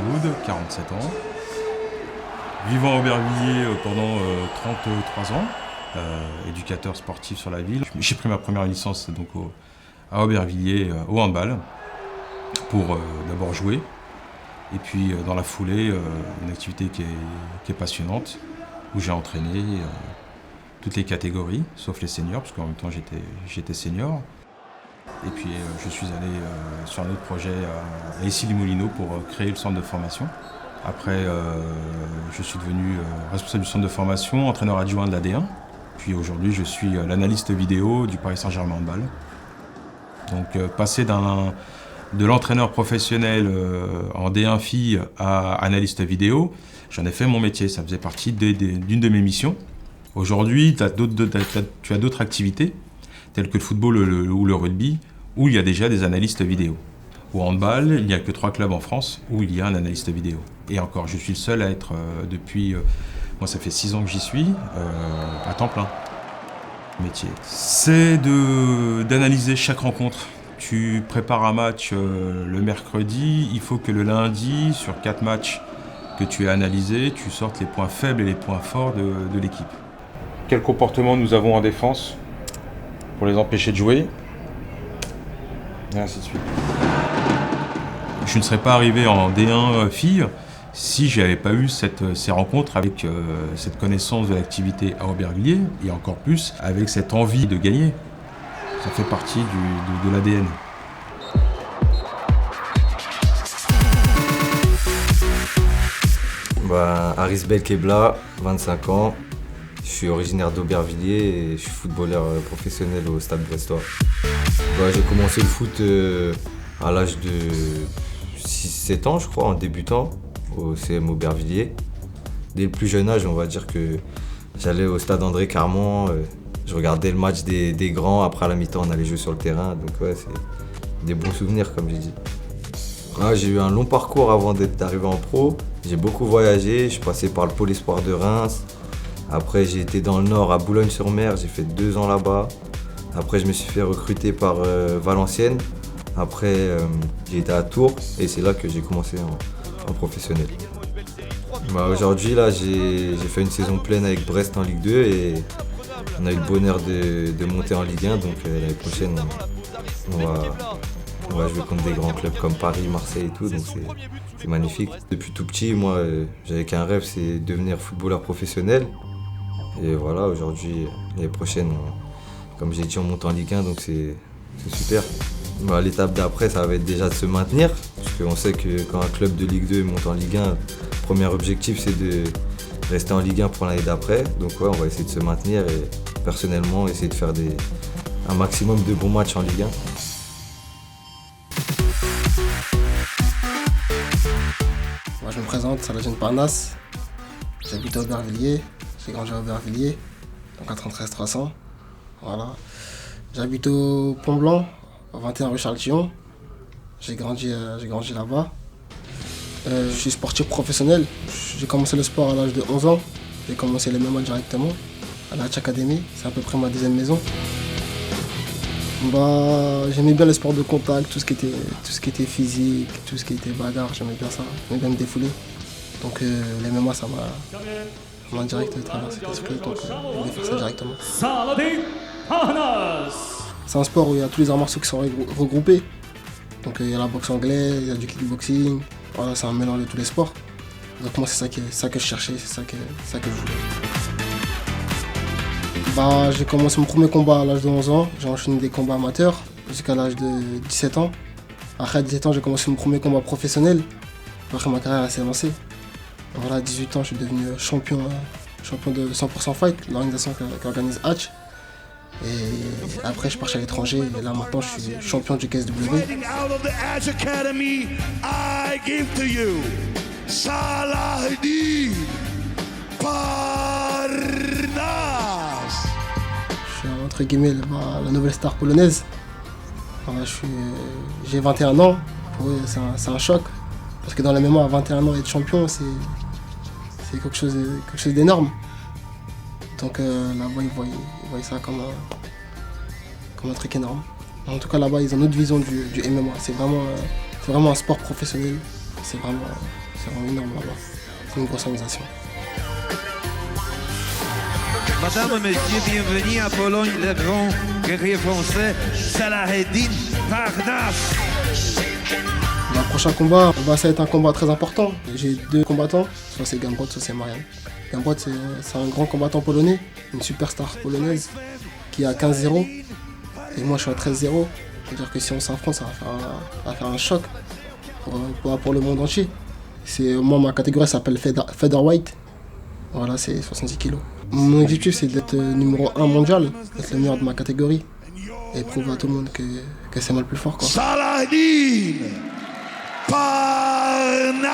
Daoud, 47 ans. Vivant à Aubervilliers pendant 33 ans, éducateur sportif sur la ville. J'ai pris ma première licence donc, à Aubervilliers au handball pour d'abord jouer et puis dans la foulée une activité qui est passionnante où j'ai entraîné toutes les catégories sauf les seniors parce qu'en même temps j'étais senior. Et puis je suis allé sur un autre projet à Issy-les-Moulineaux pour créer le centre de formation. Après, je suis devenu responsable du centre de formation, entraîneur adjoint de la D1. Puis aujourd'hui, je suis l'analyste vidéo du Paris Saint-Germain Handball. Donc passer de l'entraîneur professionnel en D1 fille à analyste vidéo, j'en ai fait mon métier. Ça faisait partie d'une de mes missions. Aujourd'hui, tu as d'autres activités, telles que le football ou le rugby, où il y a déjà des analystes vidéo. Au handball, il n'y a que 3 clubs en France où il y a un analyste vidéo. Et encore, je suis le seul à être depuis... moi, ça fait 6 ans que j'y suis, à temps plein. Métier. C'est d'analyser chaque rencontre. Tu prépares un match le mercredi, il faut que le lundi, sur 4 matchs que tu as analysés, tu sortes les points faibles et les points forts de l'équipe. Quel comportement nous avons en défense pour les empêcher de jouer, et ainsi de suite. Je ne serais pas arrivé en D1 fille si je n'avais pas eu ces rencontres avec cette connaissance de l'activité à Aubervilliers et encore plus avec cette envie de gagner. Ça fait partie de l'ADN. Aris Belkebla, 25 ans. Je suis originaire d'Aubervilliers et je suis footballeur professionnel au Stade Brestois. J'ai commencé le foot à l'âge de 6-7 ans, je crois, en débutant au CM Aubervilliers. Dès le plus jeune âge, on va dire que j'allais au stade André Carman, je regardais le match des grands, après à la mi-temps on allait jouer sur le terrain, donc ouais, c'est des bons souvenirs comme j'ai dit. J'ai eu un long parcours avant d'arriver en pro, j'ai beaucoup voyagé, je suis passé par le Pôle Espoir de Reims, après j'ai été dans le Nord à Boulogne-sur-Mer, j'ai fait 2 ans là-bas, après je me suis fait recruter par Valenciennes. Après, j'ai été à Tours et c'est là que j'ai commencé en professionnel. Aujourd'hui, là, j'ai fait une saison pleine avec Brest en Ligue 2 et on a eu le bonheur de monter en Ligue 1. Donc l'année prochaine, on va jouer contre des grands clubs comme Paris, Marseille et tout. Donc c'est magnifique. Depuis tout petit, moi, j'avais qu'un rêve, c'est devenir footballeur professionnel. Et voilà, aujourd'hui, l'année prochaine, comme j'ai dit, on monte en Ligue 1, donc c'est super. L'étape d'après, ça va être déjà de se maintenir, parce qu'on sait que quand un club de Ligue 2 monte en Ligue 1, le premier objectif c'est de rester en Ligue 1 pour l'année d'après. Donc ouais, on va essayer de se maintenir et personnellement essayer de faire un maximum de bons matchs en Ligue 1. Moi je me présente, Saladin Parnasse, j'habite à Aubervilliers, j'ai grandi à Aubervilliers, donc à 33 300. Voilà. J'habite au Pont Blanc, 21 rue Charles-Tillon. J'ai grandi là-bas. Je suis sportif professionnel. J'ai commencé le sport à l'âge de 11 ans. J'ai commencé les MMA directement à la Hatch Academy. C'est à peu près ma 2e maison. J'aimais bien le sport de contact, tout ce qui était physique, tout ce qui était bagarre, j'aimais bien ça. J'aimais bien me défouler. Donc les MMA, ça m'a direct traversé l'esprit, donc je voulais faire ça directement. C'est un sport où il y a tous les arts martiaux qui sont regroupés. Donc il y a la boxe anglaise, il y a du kickboxing. Voilà, c'est un mélange de tous les sports. Donc moi c'est ça que je cherchais, c'est ça que je voulais. J'ai commencé mon premier combat à l'âge de 11 ans. J'ai enchaîné des combats amateurs jusqu'à l'âge de 17 ans. Après à 17 ans j'ai commencé mon premier combat professionnel. Après ma carrière s'est lancée. Voilà, à 18 ans je suis devenu champion de 100% Fight, l'organisation qui organise Hatch. Et après, je suis parti à l'étranger et là maintenant, je suis champion du KSW. Je suis entre guillemets la nouvelle star polonaise. Voilà, j'ai 21 ans. Pour eux, c'est un choc. Parce que dans la mémoire, à 21 ans, être champion, c'est quelque chose d'énorme. Donc là-bas, ils voient ça comme un truc énorme. En tout cas, là-bas, ils ont une autre vision du MMA. C'est vraiment un sport professionnel. c'est vraiment énorme là-bas. C'est une grosse organisation. Madame, monsieur, bienvenue à Pologne, le grand guerrier français, Salaheddine Parnasse. Le prochain combat, ça va être un combat très important. J'ai 2 combattants, soit c'est Gamrot, soit c'est Marian. Gamrot, c'est un grand combattant polonais, une superstar polonaise qui est à 15-0. Et moi, je suis à 13-0. C'est-à-dire que si on s'affronte, ça va faire un choc pour le monde entier. Moi, ma catégorie s'appelle featherweight. Voilà, c'est 70 kg. Mon objectif, c'est d'être numéro 1 mondial, d'être le meilleur de ma catégorie et prouver à tout le monde que c'est moi le plus fort, quoi. Salaheddine Parnasse.